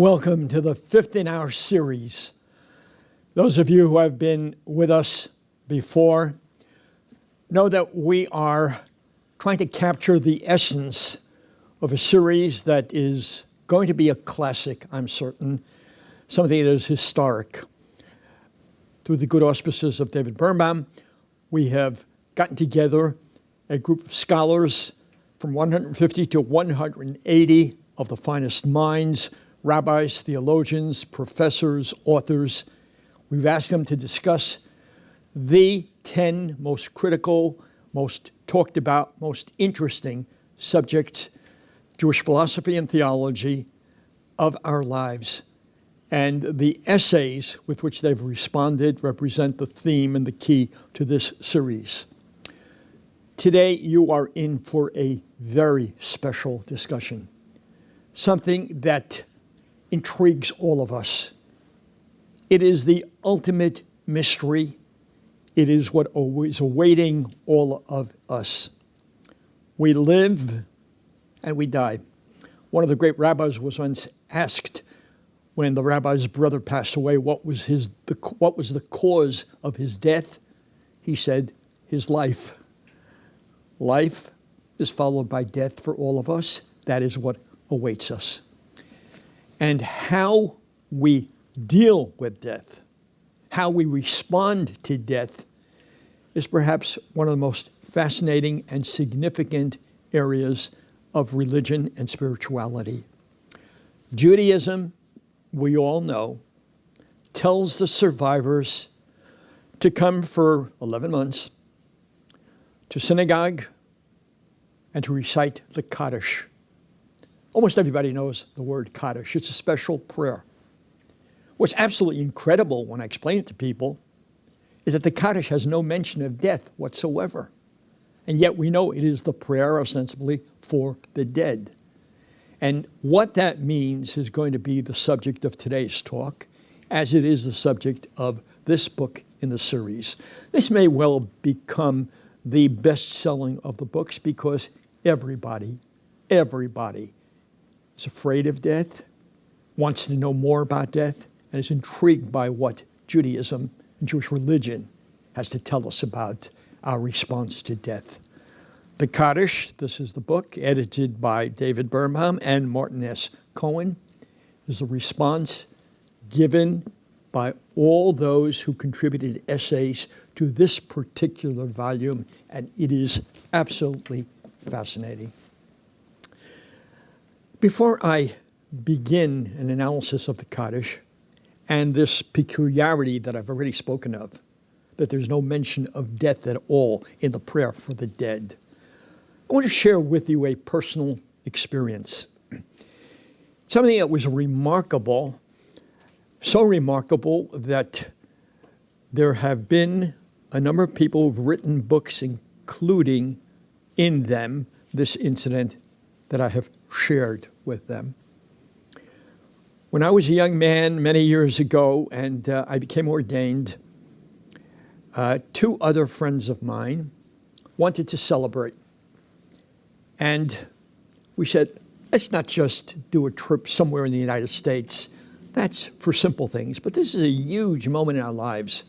Welcome to the fifth in our series. Those of you who have been with us before know that we are trying to capture the essence of a series that is going to be a classic, I'm certain, something that is historic. Through the good auspices of David Birnbaum, we have gotten together a group of scholars from 150 to 180 of the finest minds, rabbis, theologians, professors, authors. We've asked them to discuss the 10 most critical, most talked about, most interesting subjects, Jewish philosophy and theology of our lives. And the essays with which they've responded represent the theme and the key to this series. Today, you are in for a very special discussion, something that intrigues all of us. It is the ultimate mystery. It is what is awaiting all of us. We live and we die. One of the great rabbis was once asked when the rabbi's brother passed away, what was the cause of his death? He said, his life. Life is followed by death for all of us. That is what awaits us. And how we deal with death, how we respond to death, is perhaps one of the most fascinating and significant areas of religion and spirituality. Judaism, we all know, tells the survivors to come for 11 months to synagogue and to recite the Kaddish. Almost everybody knows the word Kaddish. It's a special prayer. What's absolutely incredible when I explain it to people is that the Kaddish has no mention of death whatsoever. And yet we know it is the prayer ostensibly for the dead. And what that means is going to be the subject of today's talk, as it is the subject of this book in the series. This may well become the best-selling of the books because everybody is afraid of death, wants to know more about death, and is intrigued by what Judaism and Jewish religion has to tell us about our response to death. The Kaddish, this is the book, edited by David Birnbaum and Martin S. Cohen, is a response given by all those who contributed essays to this particular volume, and it is absolutely fascinating. Before I begin an analysis of the Kaddish and this peculiarity that I've already spoken of, that there's no mention of death at all in the prayer for the dead, I want to share with you a personal experience. Something that was remarkable, so remarkable that there have been a number of people who've written books, including in them this incident that I have shared with them. When I was a young man many years ago and I became ordained, two other friends of mine wanted to celebrate. And we said, let's not just do a trip somewhere in the United States. That's for simple things, but this is a huge moment in our lives.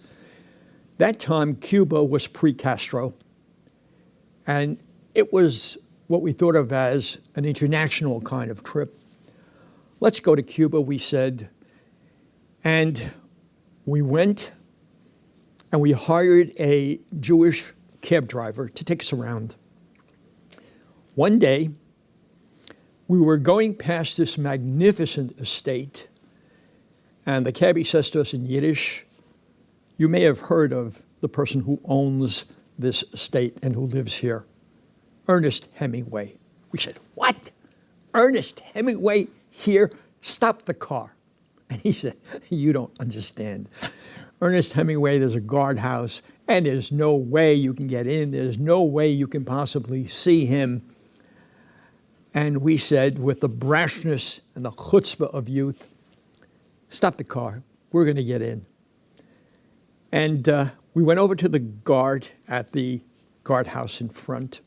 That time, Cuba was pre-Castro, and it was what we thought of as an international kind of trip. Let's go to Cuba, we said, and we went and we hired a Jewish cab driver to take us around. One day, we were going past this magnificent estate, and the cabbie says to us in Yiddish, you may have heard of the person who owns this estate and who lives here, Ernest Hemingway. We said, what? Ernest Hemingway here? Stop the car. And he said, you don't understand. Ernest Hemingway, there's a guardhouse, and there's no way you can get in. There's no way you can possibly see him. And we said, with the brashness and the chutzpah of youth, stop the car. We're going to get in. And we went over to the guard at the guardhouse in front.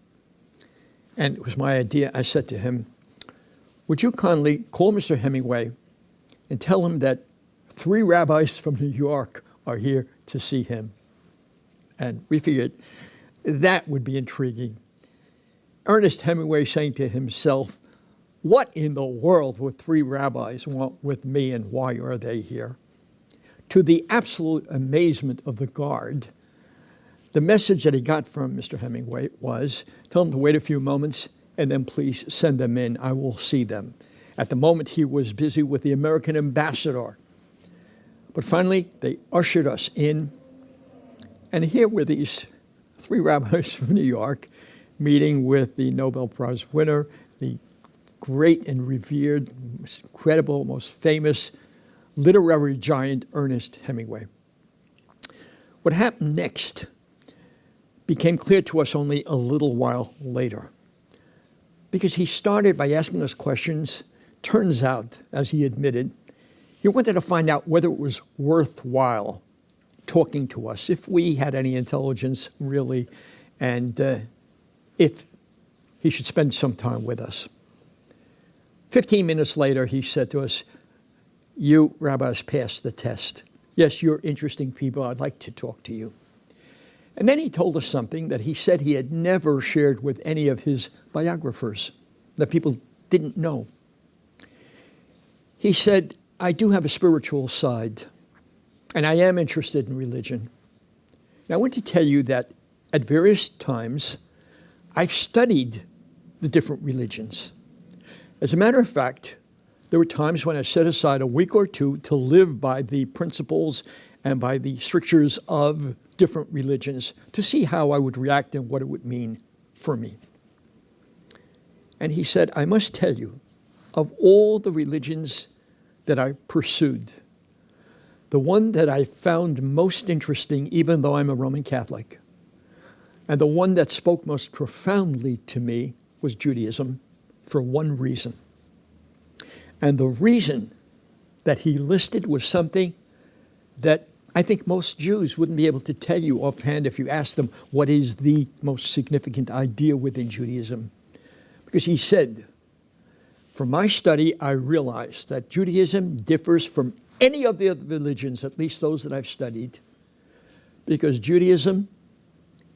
And it was my idea. I said to him, would you kindly call Mr. Hemingway and tell him that 3 rabbis from New York are here to see him. And we figured that would be intriguing. Ernest Hemingway saying to himself, what in the world would 3 rabbis want with me, and why are they here? To the absolute amazement of the guard, the message that he got from Mr. Hemingway was, tell him to wait a few moments and then please send them in. I will see them. At the moment, he was busy with the American ambassador. But finally, they ushered us in. And here were these 3 rabbis from New York meeting with the Nobel Prize winner, the great and revered, most incredible, most famous literary giant Ernest Hemingway. What happened next became clear to us only a little while later, because he started by asking us questions. Turns out, as he admitted, he wanted to find out whether it was worthwhile talking to us, if we had any intelligence really, and if he should spend some time with us. 15 minutes later, he said to us, you rabbis passed the test. Yes, you're interesting people. I'd like to talk to you. And then he told us something that he said he had never shared with any of his biographers, that people didn't know. He said, I do have a spiritual side, and I am interested in religion. Now, I want to tell you that at various times, I've studied the different religions. As a matter of fact, there were times when I set aside a week or two to live by the principles and by the strictures of different religions to see how I would react and what it would mean for me. And he said, I must tell you, of all the religions that I pursued, the one that I found most interesting, even though I'm a Roman Catholic, and the one that spoke most profoundly to me was Judaism, for one reason. And the reason that he listed was something that I think most Jews wouldn't be able to tell you offhand if you asked them what is the most significant idea within Judaism. Because he said, from my study, I realized that Judaism differs from any of the other religions, at least those that I've studied, because Judaism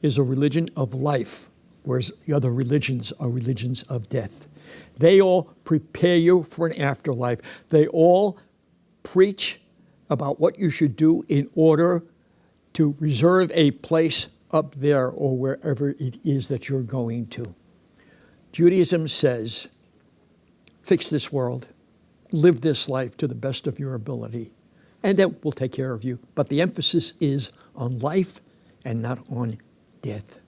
is a religion of life, whereas the other religions are religions of death. They all prepare you for an afterlife. They all preach about what you should do in order to reserve a place up there or wherever it is that you're going to. Judaism says, fix this world, live this life to the best of your ability, and that will take care of you. But the emphasis is on life and not on death.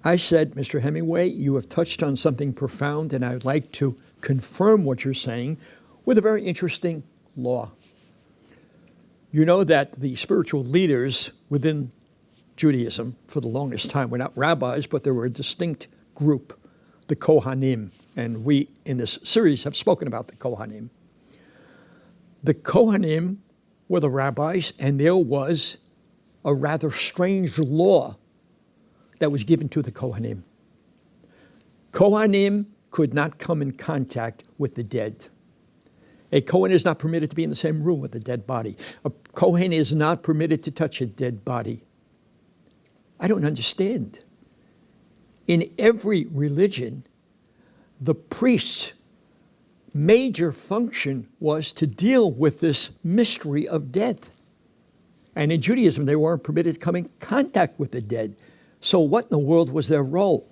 I said, Mr. Hemingway, you have touched on something profound, and I would like to confirm what you're saying with a very interesting law. You know that the spiritual leaders within Judaism for the longest time were not rabbis, but they were a distinct group, the Kohanim. And we, in this series, have spoken about the Kohanim. The Kohanim were the rabbis, and there was a rather strange law that was given to the Kohanim. Kohanim could not come in contact with the dead. A Kohen is not permitted to be in the same room with a dead body. A Kohen is not permitted to touch a dead body. I don't understand. In every religion, the priest's major function was to deal with this mystery of death. And in Judaism, they weren't permitted to come in contact with the dead. So what in the world was their role?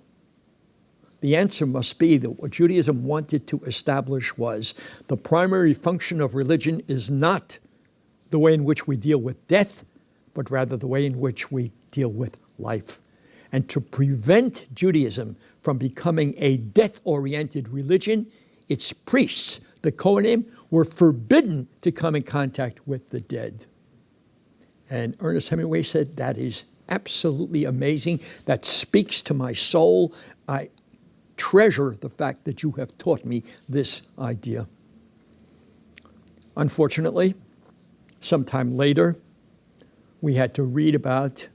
The answer must be that what Judaism wanted to establish was the primary function of religion is not the way in which we deal with death, but rather the way in which we deal with life. And to prevent Judaism from becoming a death-oriented religion, its priests, the Kohanim, were forbidden to come in contact with the dead. And Ernest Hemingway said, that is absolutely amazing. That speaks to my soul. I treasure the fact that you have taught me this idea. Unfortunately, sometime later, we had to read about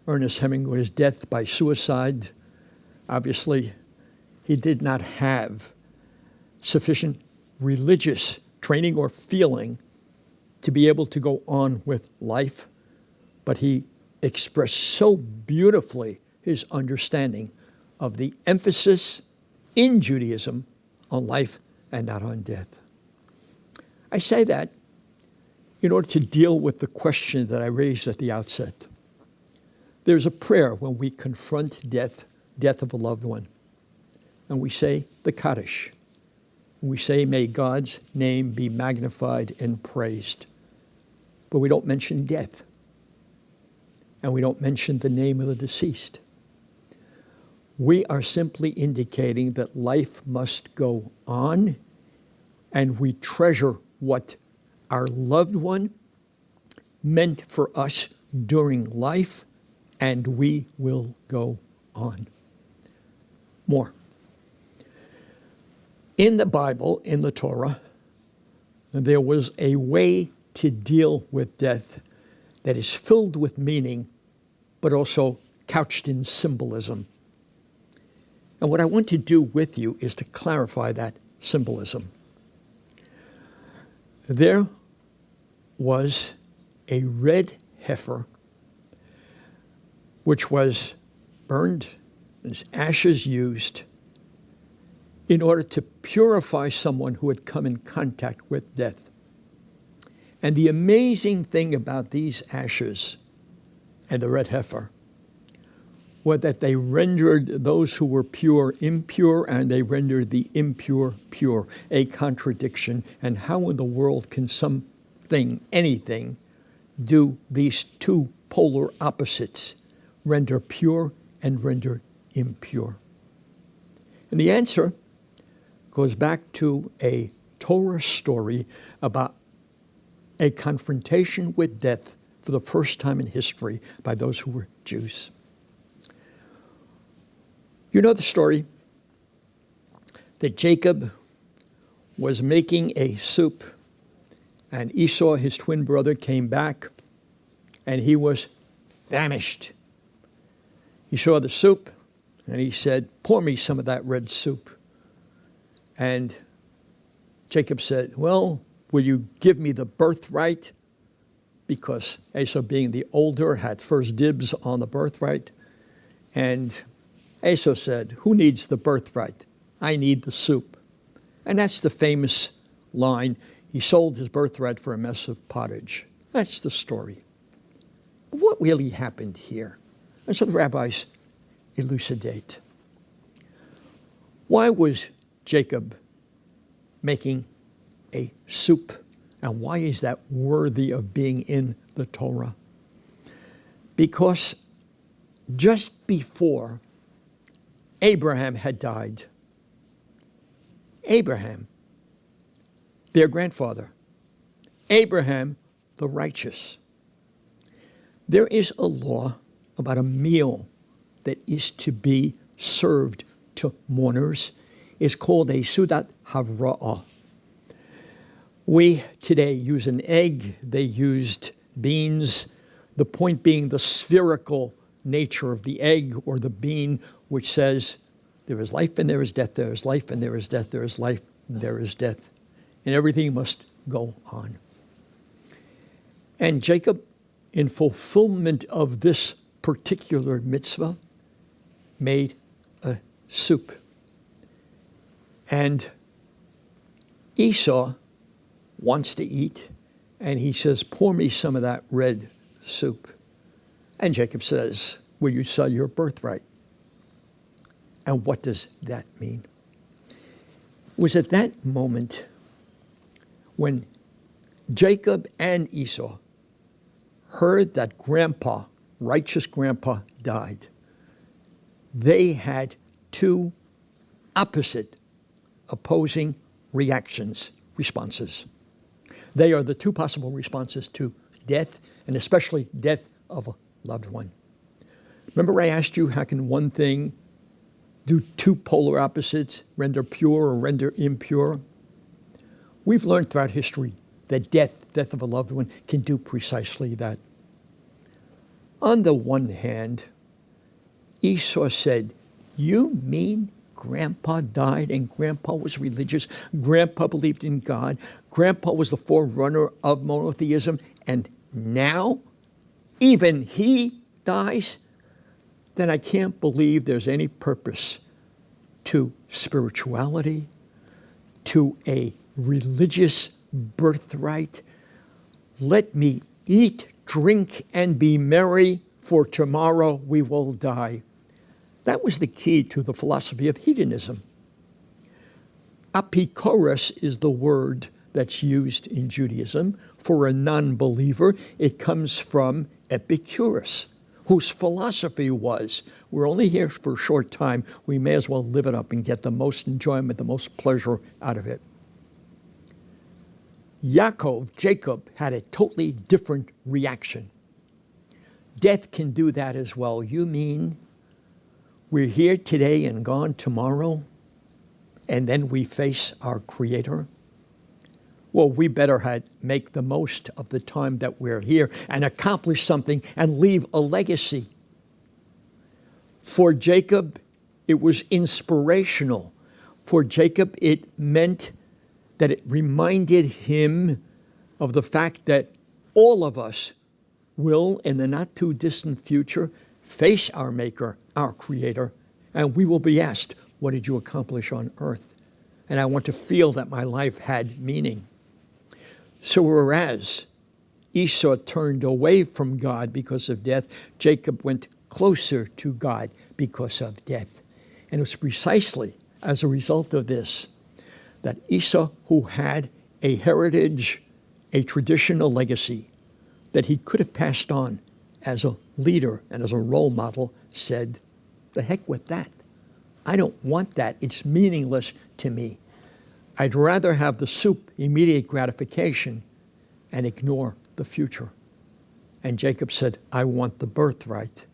Ernest Hemingway's death by suicide. Obviously, he did not have sufficient religious training or feeling to be able to go on with life, but he expressed so beautifully his understanding of the emphasis in Judaism on life and not on death. I say that in order to deal with the question that I raised at the outset. There's a prayer when we confront death of a loved one. And we say the Kaddish. We say, may God's name be magnified and praised. But we don't mention death. And we don't mention the name of the deceased. We are simply indicating that life must go on, and we treasure what our loved one meant for us during life, and we will go on. More. In the Bible, in the Torah, there was a way to deal with death that is filled with meaning, but also couched in symbolism. And what I want to do with you is to clarify that symbolism. There was a red heifer which was burned, its ashes used in order to purify someone who had come in contact with death. And the amazing thing about these ashes and the red heifer was that they rendered those who were pure impure, and they rendered the impure pure, a contradiction. And how in the world can something, anything, do these two polar opposites, render pure and render impure? And the answer goes back to a Torah story about a confrontation with death for the first time in history by those who were Jews. You know the story that Jacob was making a soup, and Esau, his twin brother, came back, and he was famished. He saw the soup, and he said, pour me some of that red soup. And Jacob said, well, will you give me the birthright? Because Esau, being the older, had first dibs on the birthright. And Esau said, who needs the birthright? I need the soup. And that's the famous line, he sold his birthright for a mess of pottage. That's the story. What really happened here? And so the rabbis elucidate. Why was Jacob making a soup? And why is that worthy of being in the Torah? Because just before Abraham had died, Abraham, their grandfather, Abraham the righteous, there is a law about a meal that is to be served to mourners. It's called a Sudat Havra'ah. We today use an egg. They used beans. The point being the spherical nature of the egg or the bean, which says there is life and there is death, there is life and there is death, there is life and there is death. And everything must go on. And Jacob, in fulfillment of this particular mitzvah, made a soup. And Esau wants to eat, and he says, pour me some of that red soup. And Jacob says, will you sell your birthright? And what does that mean? It was at that moment when Jacob and Esau heard that grandpa, righteous grandpa, died. They had two opposite, opposing reactions, responses. They are the two possible responses to death, and especially death of a loved one. Remember I asked you, how can one thing do two polar opposites, render pure or render impure? We've learned throughout history that death of a loved one, can do precisely that. On the one hand, Esau said, you mean Grandpa died and Grandpa was religious. Grandpa believed in God. Grandpa was the forerunner of monotheism. And now, even he dies, then I can't believe there's any purpose to spirituality, to a religious birthright. Let me eat, drink, and be merry, for tomorrow we will die. That was the key to the philosophy of hedonism. Apikoros is the word that's used in Judaism. For a non-believer, it comes from Epicurus, whose philosophy was, we're only here for a short time, we may as well live it up and get the most enjoyment, the most pleasure out of it. Jacob, had a totally different reaction. Death can do that as well. You mean we're here today and gone tomorrow, and then we face our Creator? Well, we better make the most of the time that we're here and accomplish something and leave a legacy. For Jacob, it was inspirational. For Jacob, it meant that it reminded him of the fact that all of us will, in the not too distant future, face our Maker, our Creator, and we will be asked, what did you accomplish on earth? And I want to feel that my life had meaning. So whereas Esau turned away from God because of death, Jacob went closer to God because of death. And it was precisely as a result of this that Esau, who had a heritage, a traditional legacy that he could have passed on as a leader and as a role model, said, the heck with that. I don't want that. It's meaningless to me. I'd rather have the soup, immediate gratification, and ignore the future. And Jacob said, I want the birthright.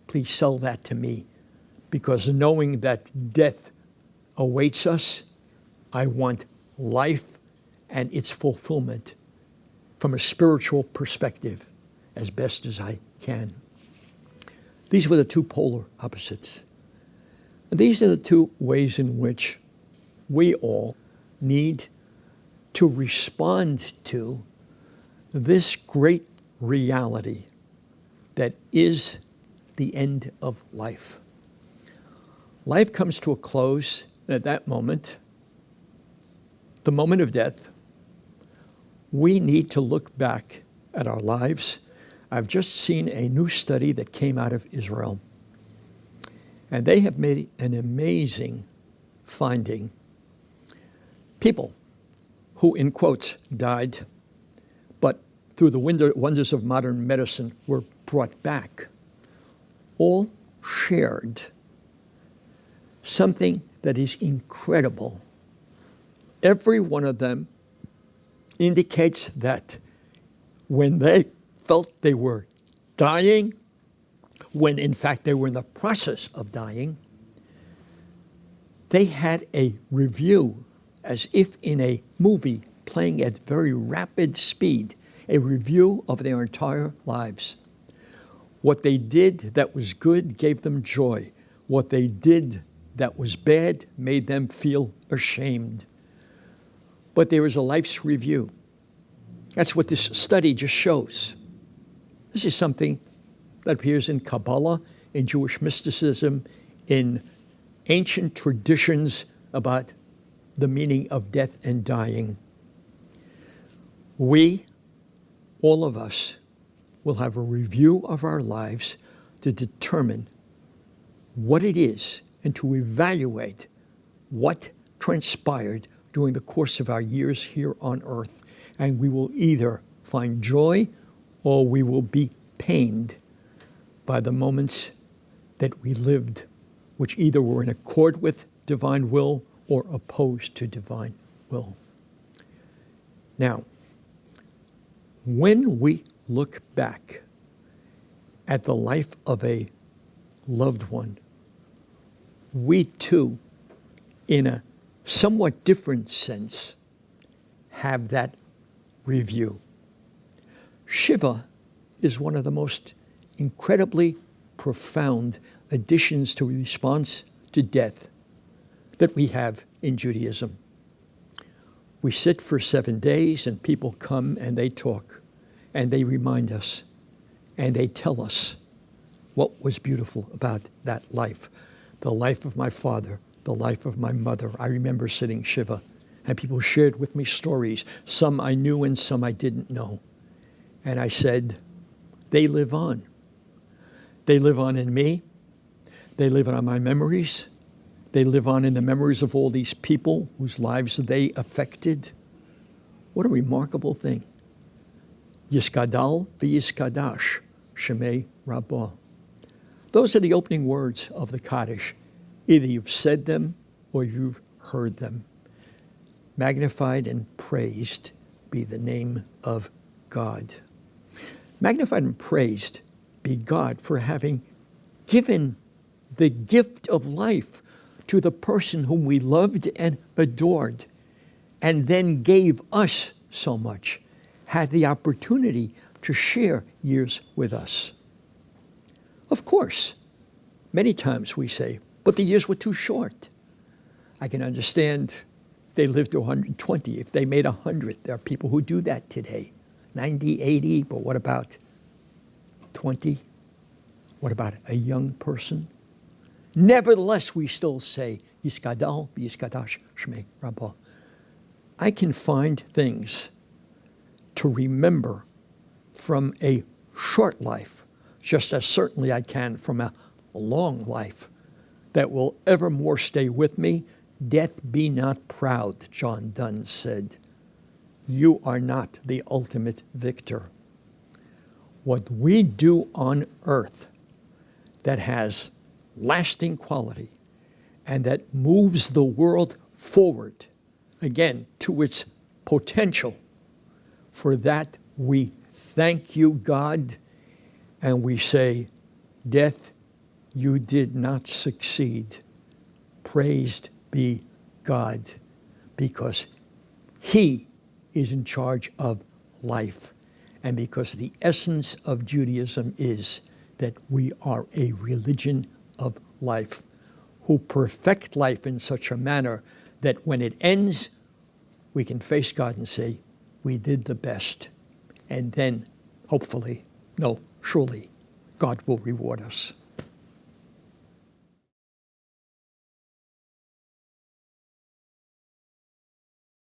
Please sell that to me. Because knowing that death awaits us, I want life and its fulfillment from a spiritual perspective as best as I can. These were the two polar opposites. And these are the two ways in which we all need to respond to this great reality that is the end of life. Life comes to a close, and at that moment, the moment of death, we need to look back at our lives. I've just seen a new study that came out of Israel, and they have made an amazing finding. People who, in quotes, died, but through the wonders of modern medicine were brought back, all shared something that is incredible. Every one of them indicates that when they felt they were dying, when in fact they were in the process of dying, they had a review as if in a movie playing at very rapid speed, a review of their entire lives. What they did that was good gave them joy. What they did that was bad made them feel ashamed. But there is a life's review. That's what this study just shows. This is something that appears in Kabbalah, in Jewish mysticism, in ancient traditions about the meaning of death and dying. We, all of us, will have a review of our lives to determine what it is and to evaluate what transpired during the course of our years here on earth. And we will either find joy or we will be pained by the moments that we lived, which either were in accord with divine will or opposed to divine will. Now, when we look back at the life of a loved one, we too, in a somewhat different sense, have that review. Shiva is one of the most incredibly profound additions to response to death. that we have in Judaism. We sit for 7 days and people come and they talk and they remind us and they tell us what was beautiful about that life. The life of my father, the life of my mother. I remember sitting Shiva and people shared with me stories. Some I knew and some I didn't know. And I said, they live on. They live on in me. They live on my memories. They live on in the memories of all these people whose lives they affected. What a remarkable thing. Yiskadal v'yiskadash shemei Rabbah. Those are the opening words of the Kaddish. Either you've said them or you've heard them. Magnified and praised be the name of God. Magnified and praised be God for having given the gift of life to the person whom we loved and adored, and then gave us so much, had the opportunity to share years with us. Of course, many times we say, but the years were too short. I can understand they lived to 120. If they made 100, there are people who do that today. 90, 80, but what about 20? What about a young person? Nevertheless, we still say, Yiskadal v'yiskadash shmei Rabbah. I can find things to remember from a short life, just as certainly I can from a long life, that will evermore stay with me. Death be not proud, John Donne said. You are not the ultimate victor. What we do on earth that has lasting quality and that moves the world forward, again, to its potential, for that we thank you, God, and we say, death, you did not succeed. Praised be God, because he is in charge of life, and because the essence of Judaism is that we are a religion of life, who perfect life in such a manner that when it ends, we can face God and say, we did the best. And then, hopefully, no, surely, God will reward us.